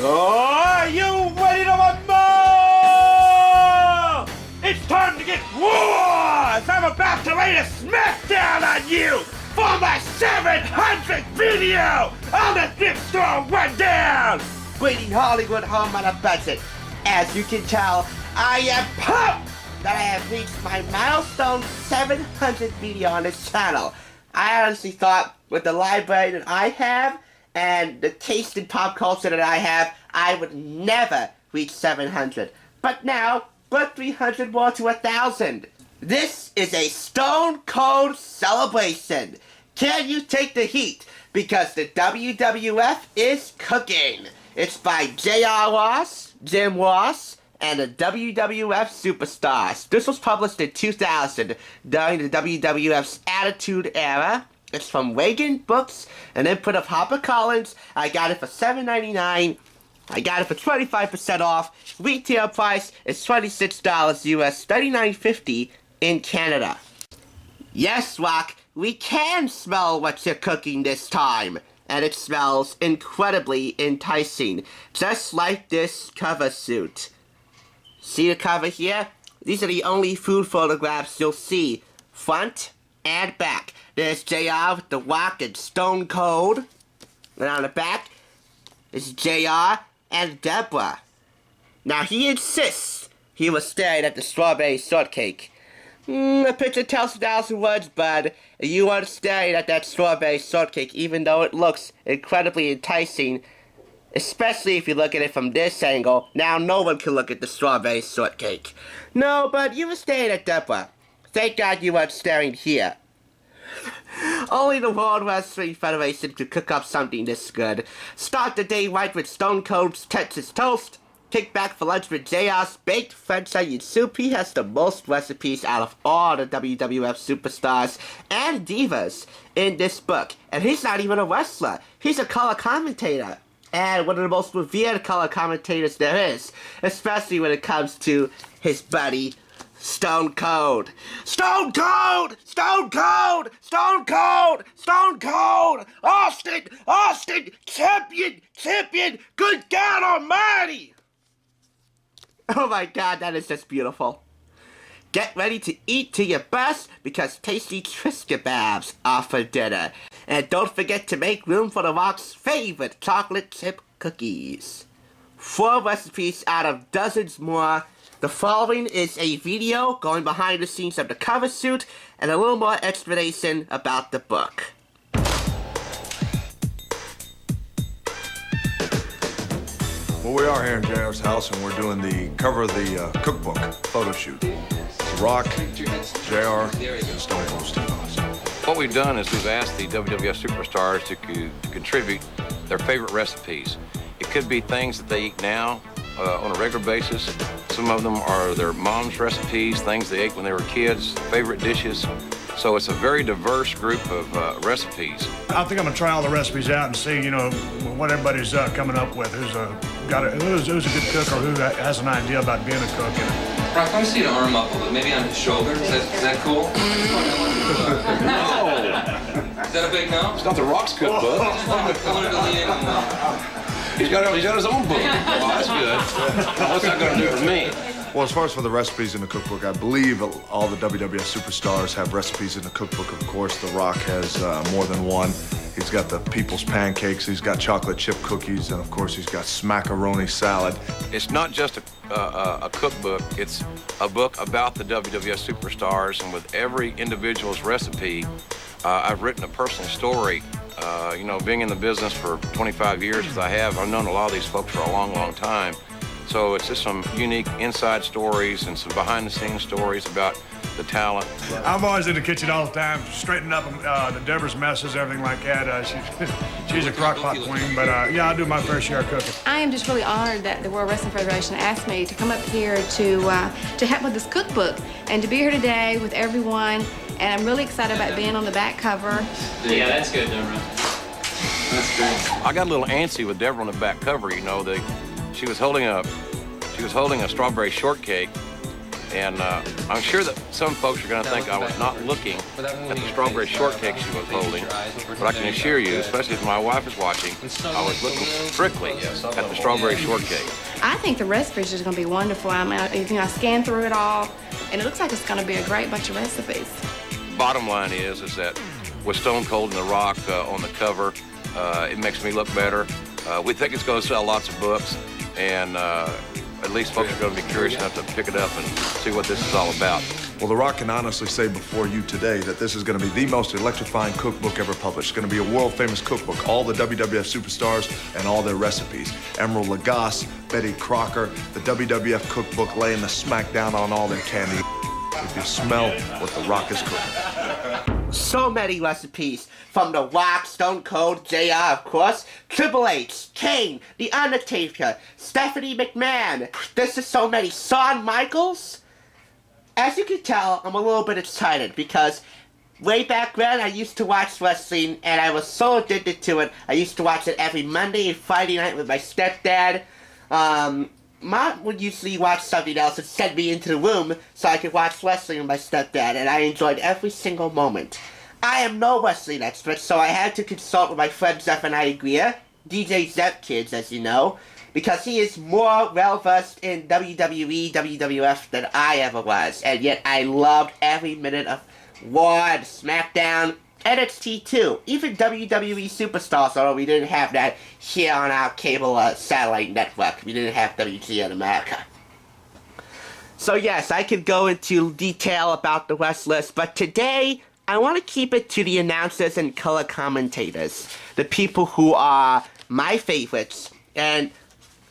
Are you ready to want more? It's time to get wars! I'm about to lay a SmackDown on you for my 700th video on the Thrift Store Rundown! Bringing Hollywood home on a budget. As you can tell, I am pumped that I have reached my milestone 700th video on this channel. I honestly thought with the library that I have and the taste in pop culture that I have, I would never reach 700. But now, we're 300 more to 1,000. This is a stone cold celebration. Can you take the heat? Because the WWF is cooking. It's by J.R. Ross, Jim Ross, and the WWF Superstars. This was published in 2000 during the WWF's Attitude Era. It's from Reagan Books, an input of HarperCollins. I got it for $7.99. I got it for 25% off. Retail price is $26 US, $39.50 in Canada. Yes, Rock, we can smell what you're cooking this time. And it smells incredibly enticing. Just like this cover suit. See the cover here? These are the only food photographs you'll see. Front and back. There's JR with the Rock and Stone Cold. And on the back is JR and Deborah. Now he insists he was staring at the strawberry shortcake. A picture tells 1,000 words, bud. You weren't staring at that strawberry shortcake, even though it looks incredibly enticing. Especially if you look at it from this angle. Now no one can look at the strawberry shortcake. No, but you were staring at Deborah. Thank God you weren't staring here. Only the World Wrestling Federation could cook up something this good. Start the day right with Stone Cold's Texas Toast. Kick back for lunch with JR's Baked French Onion Soup. He has the most recipes out of all the WWF superstars and divas in this book. And he's not even a wrestler. He's a color commentator. And one of the most revered color commentators there is. Especially when it comes to his buddy, Stone Cold. Stone Cold! Stone Cold! Stone Cold! Stone Cold! Austin! Champion! Good God Almighty! Oh my God, that is just beautiful. Get ready to eat to your best because tasty tryst kebabs are for dinner. And don't forget to make room for the Rock's favorite chocolate chip cookies. 4 recipes out of dozens more. The following is a video going behind the scenes of the cover suit and a little more explanation about the book. Well, we are here in JR's house and we're doing the cover of the cookbook photo shoot. It's Rock, JR, and Stone Cold Steve Austin. What we've done is we've asked the WWF superstars to contribute their favorite recipes. It could be things that they eat now on a regular basis. Some of them are their mom's recipes, things they ate when they were kids, favorite dishes. So it's a very diverse group of recipes. I think I'm gonna try all the recipes out and see, what everybody's coming up with. Who's a good cook or who has an idea about being a cook. Rock, I want to see an arm up a little, maybe on his shoulder. Is that cool? No! Is that a big no? It's not the Rock's cookbook. I wanted to lean in. He's got his own book. Oh, that's good. What's that going to do for me? Well, as far as for the recipes in the cookbook, I believe all the WWF superstars have recipes in the cookbook. Of course, The Rock has more than one. He's got the People's Pancakes, he's got chocolate chip cookies, and of course he's got smackaroni salad. It's not just a cookbook, it's a book about the WWF superstars, and with every individual's recipe, I've written a personal story. Being in the business for 25 years as I have, I've known a lot of these folks for a long, long time. So it's just some unique inside stories and some behind-the-scenes stories about the talent. I'm always in the kitchen all the time, straightening up the Deborah's messes, everything like that. She's a crock-pot queen, but yeah, I do my fair share of cooking. I am just really honored that the World Wrestling Federation asked me to come up here to help with this cookbook and to be here today with everyone. And I'm really excited about being on the back cover. Yeah, that's good, Deborah. That's great. I got a little antsy with Deborah on the back cover. She was holding a strawberry shortcake, And I'm sure that some folks are going to think I was not looking at the strawberry shortcake she was holding, but I can assure you, especially if my wife is watching, I was looking strictly at the strawberry shortcake. I think the recipes are going to be wonderful. I scanned through it all, and it looks like it's going to be a great bunch of recipes. Bottom line is that with Stone Cold and The Rock on the cover, it makes me look better. We think it's going to sell lots of books, and at least folks are going to be curious enough to pick it up and see what this is all about. Well, The Rock can honestly say before you today that this is going to be the most electrifying cookbook ever published. It's going to be a world-famous cookbook, all the WWF superstars and all their recipes. Emerald Lagasse, Betty Crocker, the WWF cookbook laying the SmackDown on all their candy. If you smell what The Rock is cooking. So many recipes, from The Rock, Stone Cold, JR, of course, Triple H, Kane, The Undertaker, Stephanie McMahon. This is so many. Shawn Michaels. As you can tell, I'm a little bit excited because way back when I used to watch wrestling and I was so addicted to it. I used to watch it every Monday and Friday night with my stepdad. Mom would usually watch something else and send me into the room so I could watch wrestling with my stepdad, and I enjoyed every single moment. I am no wrestling expert, so I had to consult with my friend Zephaniah Greer, DJ Zep Kids, as you know, because he is more well-versed in WWE, WWF than I ever was, and yet I loved every minute of Raw and SmackDown, NXT too, even WWE Superstars, although we didn't have that here on our cable satellite network. We didn't have WG in America. So yes, I could go into detail about the wrestlers, but today I want to keep it to the announcers and color commentators, the people who are my favorites and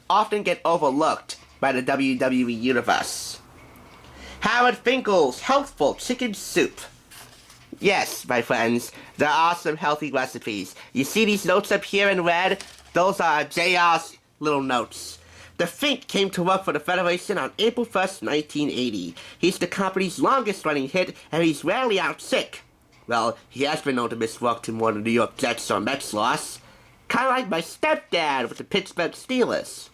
often get overlooked by the WWE universe. Howard Finkel's Healthful Chicken Soup. Yes, my friends, there are some healthy recipes. You see these notes up here in red? Those are JR's little notes. The Fink came to work for the Federation on April 1st, 1980. He's the company's longest-running hit, and he's rarely out sick. Well, he has been known to miss work to more than New York Jets or Mets loss. Kind of like my stepdad with the Pittsburgh Steelers.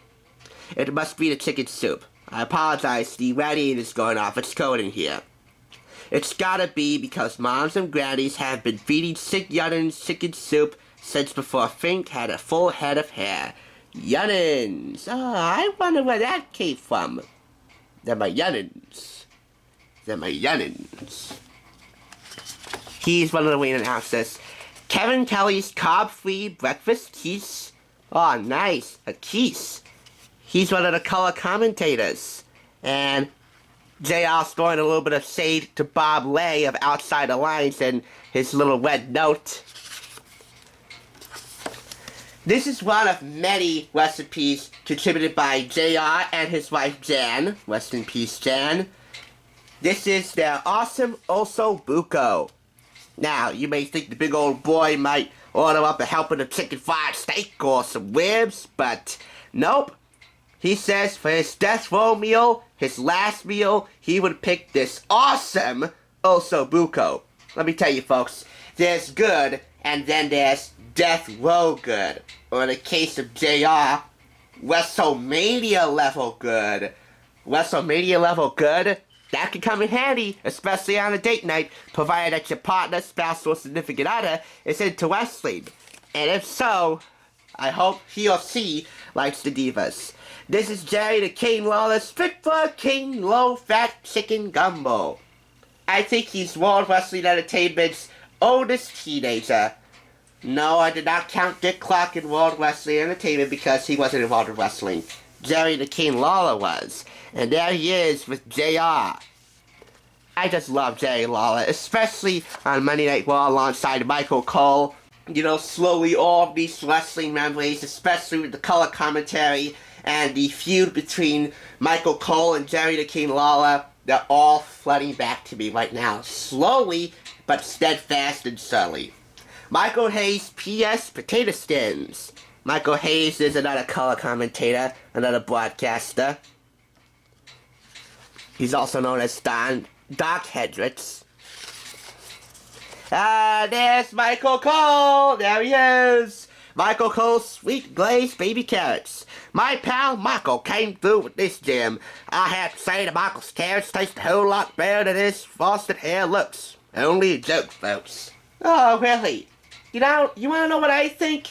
It must be the chicken soup. I apologize, the radiator is going off. It's cold in here. It's gotta be because moms and grannies have been feeding sick young'uns chicken soup since before Fink had a full head of hair. Young'uns. Oh, I wonder where that came from. They're my young'uns. They're my young'uns. He's one of the ring announcers. Kevin Kelly's carb-free breakfast keese. Oh, nice. A keese. He's one of the color commentators. And JR's throwing a little bit of shade to Bob Lay of Outside the Lines and his little red note. This is one of many recipes contributed by JR and his wife Jan. Rest in peace, Jan. This is their awesome Osso Buco. Now, you may think the big old boy might order up a helping of chicken fried steak or some ribs, but nope. He says for his death row meal, his last meal, he would pick this awesome Osso Buco. Let me tell you, folks, there's good, and then there's death row good. Or in the case of JR, WrestleMania level good. WrestleMania level good? That could come in handy, especially on a date night, provided that your partner, spouse, or significant other is into wrestling. And if so, I hope he or she likes the divas. This is Jerry the King Lawless, fit for King low-fat chicken gumbo. I think he's World Wrestling Entertainment's oldest teenager. No, I did not count Dick Clark in World Wrestling Entertainment because he wasn't involved in wrestling. Jerry the King Lawler was. And there he is with JR. I just love Jerry Lawler, especially on Monday Night Raw alongside Michael Cole. You know, slowly all of these wrestling memories, especially with the color commentary and the feud between Michael Cole and Jerry the King Lawler, they're all flooding back to me right now. Slowly, but steadfast and surly. Michael Hayes, P.S. Potato Skins. Michael Hayes is another color commentator, another broadcaster. He's also known as Doc Hendricks. There's Michael Cole! There he is! Michael Cole's Sweet Glazed Baby Carrots. My pal Michael came through with this gem. I have to say that Michael's carrots taste a whole lot better than his frosted hair looks. Only a joke, folks. Oh, really? You know, you want to know what I think?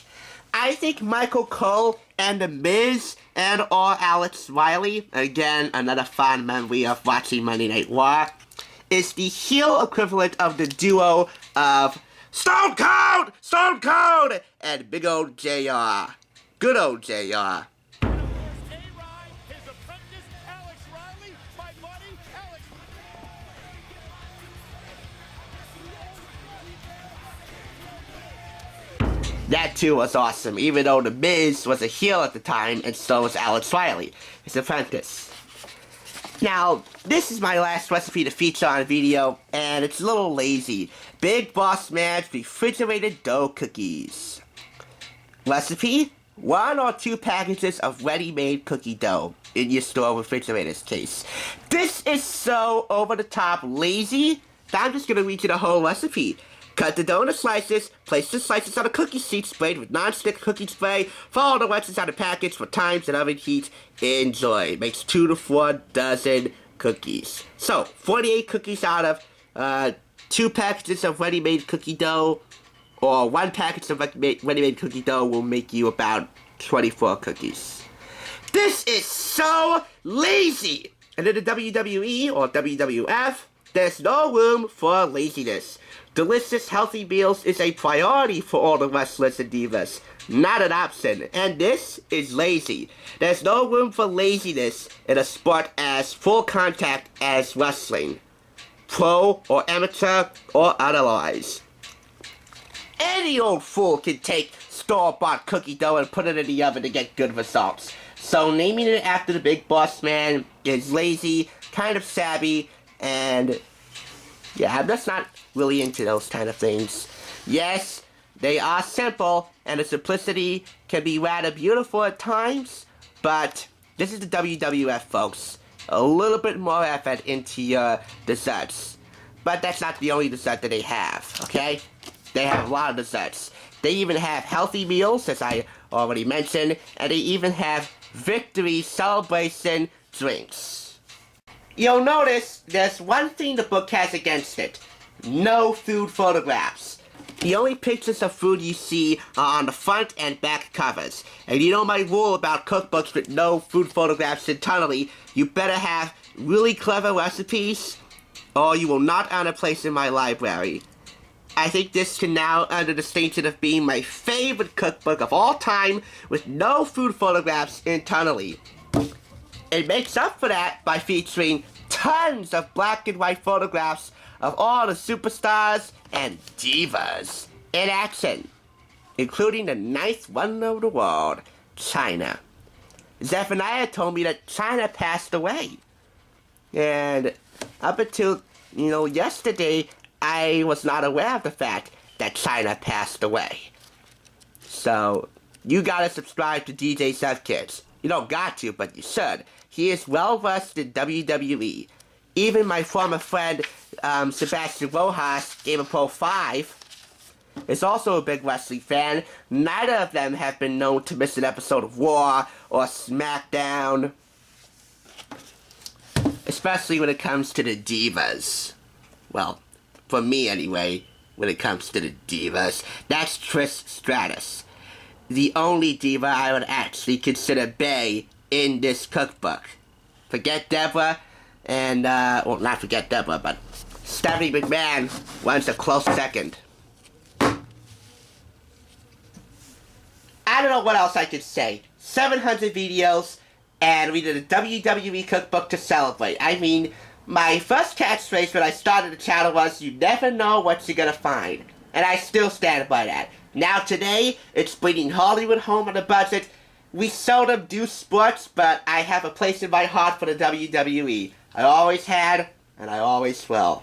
I think Michael Cole and The Miz and or Alex Riley, again, another fond memory of watching Monday Night Raw, is the heel equivalent of the duo of Stone Cold, and Big Old JR. Good old JR. That too was awesome, even though The Miz was a heel at the time, and so was Alex Riley, his apprentice. Now, this is my last recipe to feature on video, and it's a little lazy. Big Boss Man's refrigerated dough cookies. Recipe: 1 or 2 packages of ready-made cookie dough in your store refrigerator's case. This is so over-the-top lazy that I'm just gonna read you the whole recipe. Cut the dough into slices, place the slices on a cookie sheet sprayed with non-stick cookie spray, follow the directions on the package for times and oven heat. Enjoy. Makes 2 to 4 dozen cookies. So, 48 cookies out of 2 packages of ready-made cookie dough, or 1 package of ready-made cookie dough will make you about 24 cookies. This is so lazy! And in the WWE or WWF, there's no room for laziness. Delicious, healthy meals is a priority for all the wrestlers and divas, not an option, and this is lazy. There's no room for laziness in a sport as full contact as wrestling, pro or amateur or otherwise. Any old fool can take store-bought cookie dough and put it in the oven to get good results. So naming it after the Big Boss Man is lazy, kind of savvy, and yeah, I'm just not really into those kind of things. Yes, they are simple, and the simplicity can be rather beautiful at times, but this is the WWF, folks. A little bit more effort into your desserts. But that's not the only dessert that they have, okay? They have a lot of desserts. They even have healthy meals, as I already mentioned, and they even have victory celebration drinks. You'll notice there's one thing the book has against it. No food photographs. The only pictures of food you see are on the front and back covers. And you know my rule about cookbooks with no food photographs internally, you better have really clever recipes, or you will not earn a place in my library. I think this can now earn the distinction of being my favorite cookbook of all time with no food photographs internally. It makes up for that by featuring tons of black and white photographs of all the superstars and divas in action, including the ninth wonder of the world, China. Zephaniah told me that China passed away. And up until, yesterday, I was not aware of the fact that China passed away. So, you gotta subscribe to DJ Seth Kids. You don't got to, but you should. He is well versed in WWE. Even my former friend, Sebastian Rojas, Gamer Pro 5, is also a big wrestling fan. Neither of them have been known to miss an episode of Raw or SmackDown. Especially when it comes to the divas. Well, for me anyway, when it comes to the divas. That's Trish Stratus. The only diva I would actually consider bae in this cookbook. Forget Deborah, and, well, not forget Deborah, but Stephanie McMahon runs a close second. I don't know what else I could say. 700 videos, and we did a WWE cookbook to celebrate. I mean, my first catchphrase when I started the channel was, you never know what you're gonna find. And I still stand by that. Now today, it's bringing Hollywood home on a budget. We seldom do sports, but I have a place in my heart for the WWE. I always had, and I always will.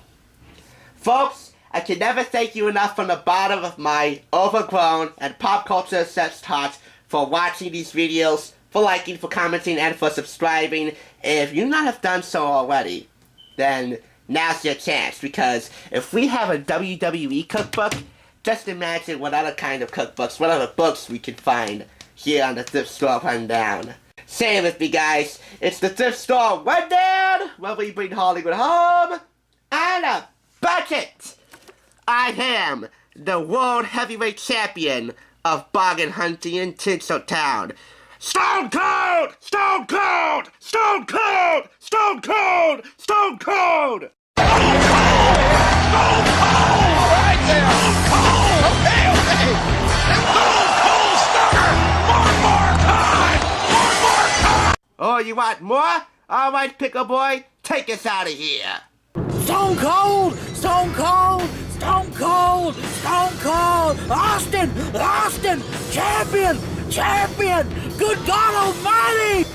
Folks, I can never thank you enough from the bottom of my overgrown and pop culture obsessed heart for watching these videos, for liking, for commenting, and for subscribing. If you not have done so already, then now's your chance, because if we have a WWE cookbook, just imagine what other kind of cookbooks, what other books we can find here on the Thrift Store Rundown. Say it with me, guys. It's the Thrift Store Rundown, where we bring Hollywood home on a budget. I am the World Heavyweight Champion of bargain hunting in Tinseltown. Stone Cold! Stone Cold! Stone Cold! Stone Cold! Stone Cold! Stone Cold! Stone Cold! Right there! Stone Cold! Okay! Stone Cold Stunner! More time! More time! Oh, you want more? All right, Pickle Boy, take us out of here. Stone Cold! Stone Cold! Stone Cold! Stone Cold! Austin! Austin! Champion! Champion! Good God Almighty!